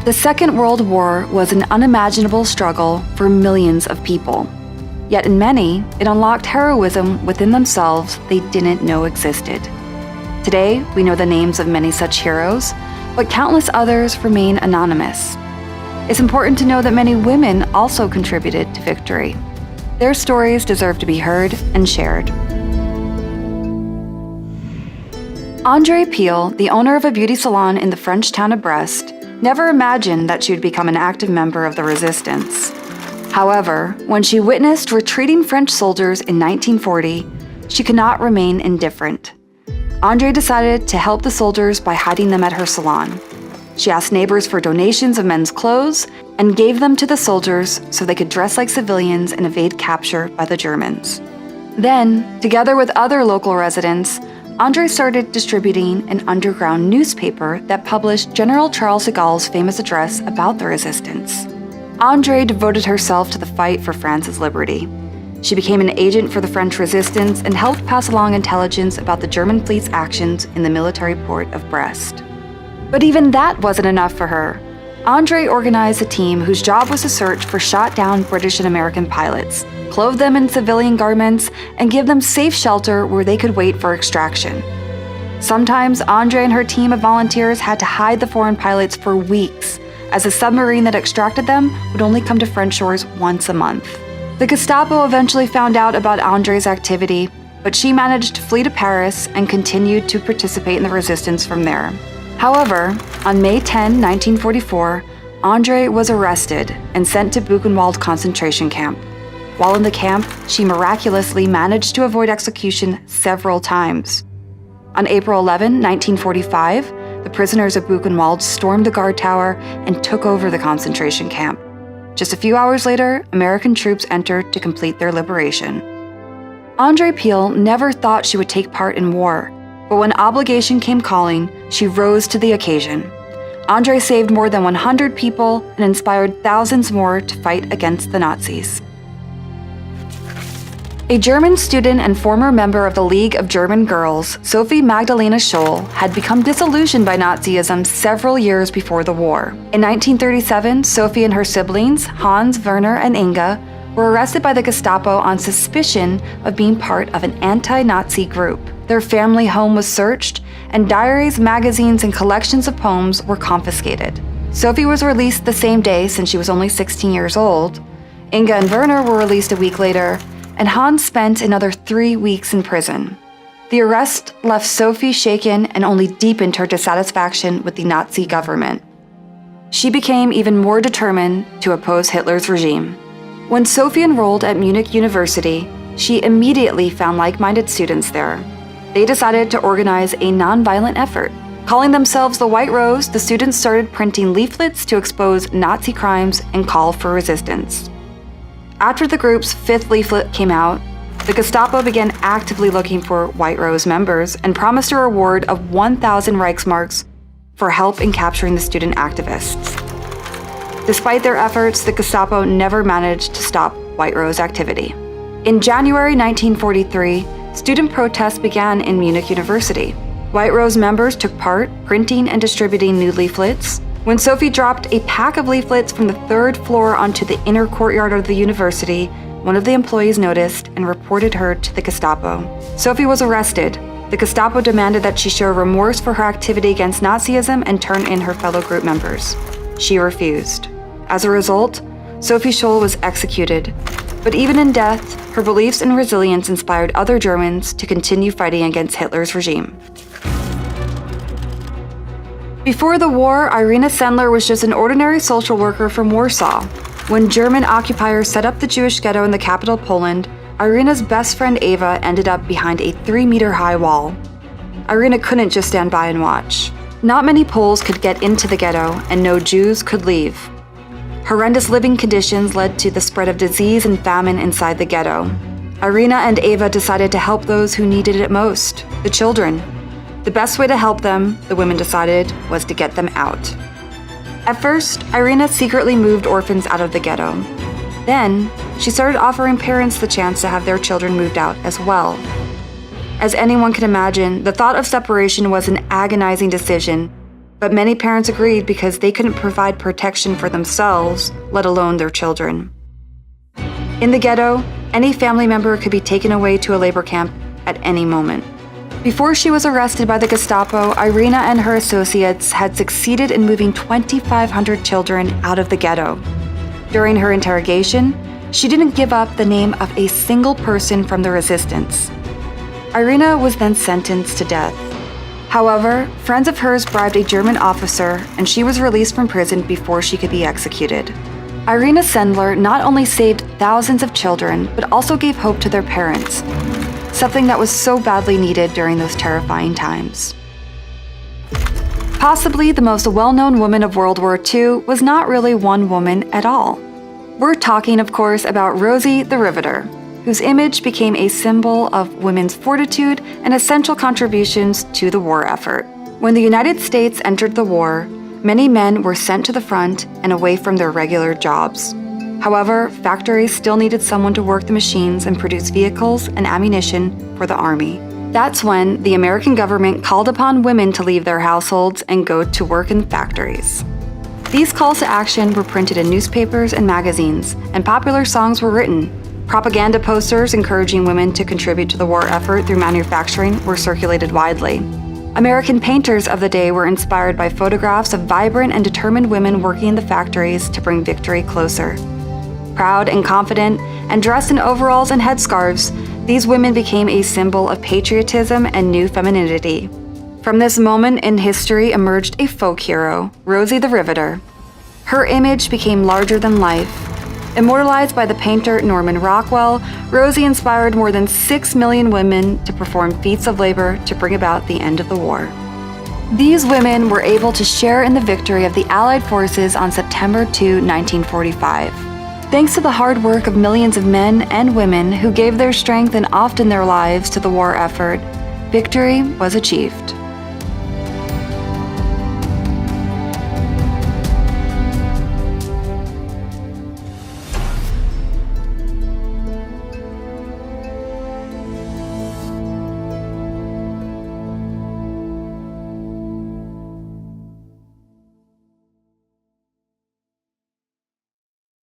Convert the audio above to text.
The Second World War was an unimaginable struggle for millions of people. Yet in many, it unlocked heroism within themselves they didn't know existed. Today, we know the names of many such heroes, but countless others remain anonymous. It's important to know that many women also contributed to victory. Their stories deserve to be heard and shared. Andrée Peel, the owner of a beauty salon in the French town of Brest, never imagined that she would become an active member of the resistance. However, when she witnessed retreating French soldiers in 1940, she could not remain indifferent. Andrée decided to help the soldiers by hiding them at her salon. She asked neighbors for donations of men's clothes and gave them to the soldiers so they could dress like civilians and evade capture by the Germans. Then, together with other local residents, Andrée started distributing an underground newspaper that published General Charles de Gaulle's famous address about the resistance. Andrée devoted herself to the fight for France's liberty. She became an agent for the French resistance and helped pass along intelligence about the German fleet's actions in the military port of Brest. But even that wasn't enough for her. Andrée organized a team whose job was to search for shot-down British and American pilots, clothe them in civilian garments, and give them safe shelter where they could wait for extraction. Sometimes Andrée and her team of volunteers had to hide the foreign pilots for weeks, as the submarine that extracted them would only come to French shores once a month. The Gestapo eventually found out about Andrée's activity, but she managed to flee to Paris and continued to participate in the resistance from there. However, on May 10, 1944, Andrée was arrested and sent to Buchenwald concentration camp. While in the camp, she miraculously managed to avoid execution several times. On April 11, 1945, the prisoners of Buchenwald stormed the guard tower and took over the concentration camp. Just a few hours later, American troops entered to complete their liberation. Andrée Peel never thought she would take part in war, but when obligation came calling, she rose to the occasion. Andrée saved more than 100 people and inspired thousands more to fight against the Nazis. A German student and former member of the League of German Girls, Sophie Magdalena Scholl, had become disillusioned by Nazism several years before the war. In 1937, Sophie and her siblings, Hans, Werner, and Inga, were arrested by the Gestapo on suspicion of being part of an anti-Nazi group. Their family home was searched, and diaries, magazines, and collections of poems were confiscated. Sophie was released the same day since she was only 16 years old. Inga and Werner were released a week later, and Hans spent another 3 weeks in prison. The arrest left Sophie shaken and only deepened her dissatisfaction with the Nazi government. She became even more determined to oppose Hitler's regime. When Sophie enrolled at Munich University, she immediately found like-minded students there. They decided to organize a nonviolent effort. Calling themselves the White Rose, the students started printing leaflets to expose Nazi crimes and call for resistance. After the group's 5th leaflet came out, the Gestapo began actively looking for White Rose members and promised a reward of 1,000 Reichsmarks for help in capturing the student activists. Despite their efforts, the Gestapo never managed to stop White Rose activity. In January 1943, student protests began in Munich University. White Rose members took part, printing and distributing new leaflets. When Sophie dropped a pack of leaflets from the 3rd floor onto the inner courtyard of the university, one of the employees noticed and reported her to the Gestapo. Sophie was arrested. The Gestapo demanded that she show remorse for her activity against Nazism and turn in her fellow group members. She refused. As a result, Sophie Scholl was executed. But even in death, her beliefs and resilience inspired other Germans to continue fighting against Hitler's regime. Before the war, Irina Sendler was just an ordinary social worker from Warsaw. When German occupiers set up the Jewish ghetto in the capital Poland, Irina's best friend Ava ended up behind a 3-meter-high wall. Irina couldn't just stand by and watch. Not many Poles could get into the ghetto, and no Jews could leave. Horrendous living conditions led to the spread of disease and famine inside the ghetto. Irina and Ava decided to help those who needed it most, the children. The best way to help them, the women decided, was to get them out. At first, Irina secretly moved orphans out of the ghetto. Then, she started offering parents the chance to have their children moved out as well. As anyone can imagine, the thought of separation was an agonizing decision, but many parents agreed because they couldn't provide protection for themselves, let alone their children. In the ghetto, any family member could be taken away to a labor camp at any moment. Before she was arrested by the Gestapo, Irina and her associates had succeeded in moving 2,500 children out of the ghetto. During her interrogation, she didn't give up the name of a single person from the resistance. Irina was then sentenced to death. However, friends of hers bribed a German officer, and she was released from prison before she could be executed. Irina Sendler not only saved thousands of children, but also gave hope to their parents, something that was so badly needed during those terrifying times. Possibly the most well-known woman of World War II was not really one woman at all. We're talking, of course, about Rosie the Riveter, whose image became a symbol of women's fortitude and essential contributions to the war effort. When the United States entered the war, many men were sent to the front and away from their regular jobs. However, factories still needed someone to work the machines and produce vehicles and ammunition for the army. That's when the American government called upon women to leave their households and go to work in factories. These calls to action were printed in newspapers and magazines, and popular songs were written. Propaganda posters encouraging women to contribute to the war effort through manufacturing were circulated widely. American painters of the day were inspired by photographs of vibrant and determined women working in the factories to bring victory closer. Proud and confident, and dressed in overalls and headscarves, these women became a symbol of patriotism and new femininity. From this moment in history emerged a folk hero, Rosie the Riveter. Her image became larger than life. Immortalized by the painter Norman Rockwell, Rosie inspired more than 6 million women to perform feats of labor to bring about the end of the war. These women were able to share in the victory of the Allied forces on September 2, 1945. Thanks to the hard work of millions of men and women who gave their strength and often their lives to the war effort, victory was achieved.